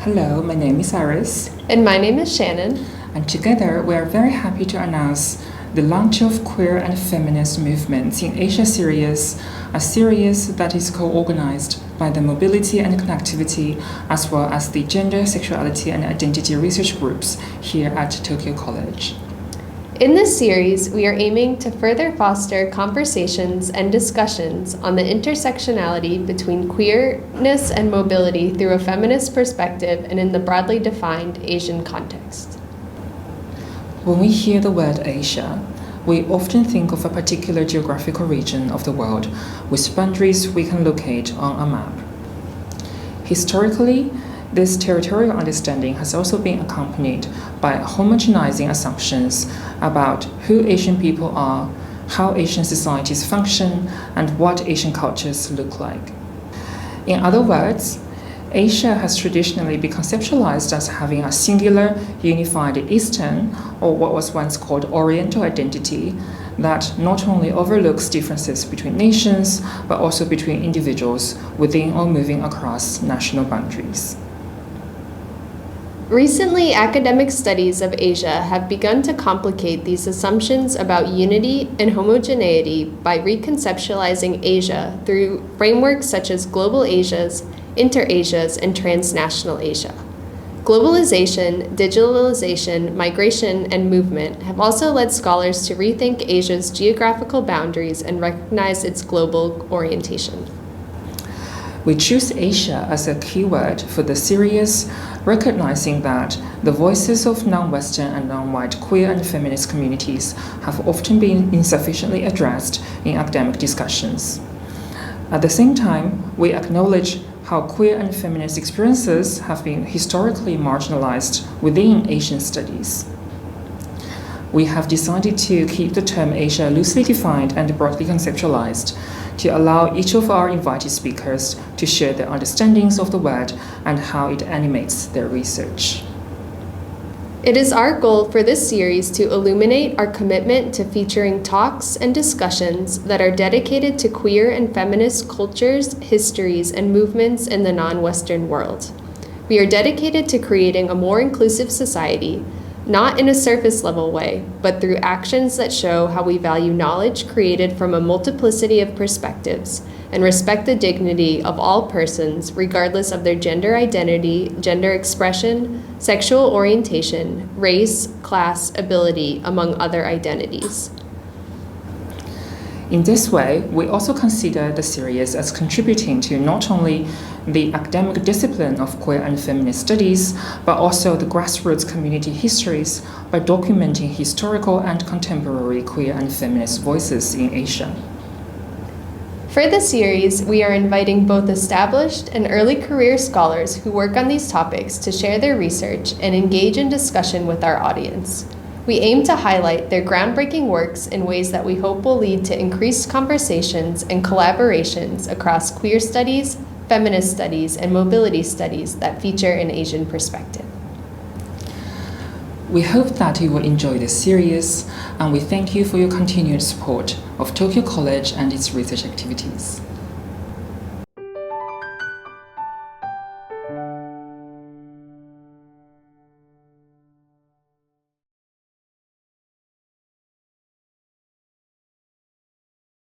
Hello, my name is Iris. And my name is Shannon. And together we are very happy to announce the launch of Queer and Feminist Movements in Asia series, a series that is co-organized by the Mobility and Connectivity as well as the Gender, Sexuality and Identity Research Groups here at Tokyo College. In this series, we are aiming to further foster conversations and discussions on the intersectionality between queerness and mobility through a feminist perspective and in the broadly defined Asian context. When we hear the word Asia, we often think of a particular geographical region of the world with boundaries we can locate on a map. Historically, this territorial understanding has also been accompanied by homogenizing assumptions about who Asian people are, how Asian societies function, and what Asian cultures look like. In other words, Asia has traditionally been conceptualized as having a singular, unified Eastern, or what was once called Oriental identity, that not only overlooks differences between nations, but also between individuals within or moving across national boundaries. Recently, academic studies of Asia have begun to complicate these assumptions about unity and homogeneity by reconceptualizing Asia through frameworks such as global Asias, inter-Asias, and transnational Asia. Globalization, digitalization, migration, and movement have also led scholars to rethink Asia's geographical boundaries and recognize its global orientation. We choose Asia as a keyword for the series, recognizing that the voices of non-Western and non-white queer and feminist communities have often been insufficiently addressed in academic discussions. At the same time, we acknowledge how queer and feminist experiences have been historically marginalized within Asian studies. We have decided to keep the term Asia loosely defined and broadly conceptualized, to allow each of our invited speakers to share their understandings of the word and how it animates their research. It is our goal for this series to illuminate our commitment to featuring talks and discussions that are dedicated to queer and feminist cultures, histories, and movements in the non-Western world. We are dedicated to creating a more inclusive society, not in a surface-level way, but through actions that show how we value knowledge created from a multiplicity of perspectives and respect the dignity of all persons regardless of their gender identity, gender expression, sexual orientation, race, class, ability, among other identities. In this way, we also consider the series as contributing to not only the academic discipline of queer and feminist studies, but also the grassroots community histories by documenting historical and contemporary queer and feminist voices in Asia. For the series, we are inviting both established and early career scholars who work on these topics to share their research and engage in discussion with our audience. We aim to highlight their groundbreaking works in ways that we hope will lead to increased conversations and collaborations across queer studies, feminist studies, and mobility studies that feature an Asian perspective. We hope that you will enjoy this series, and we thank you for your continued support of Tokyo College and its research activities.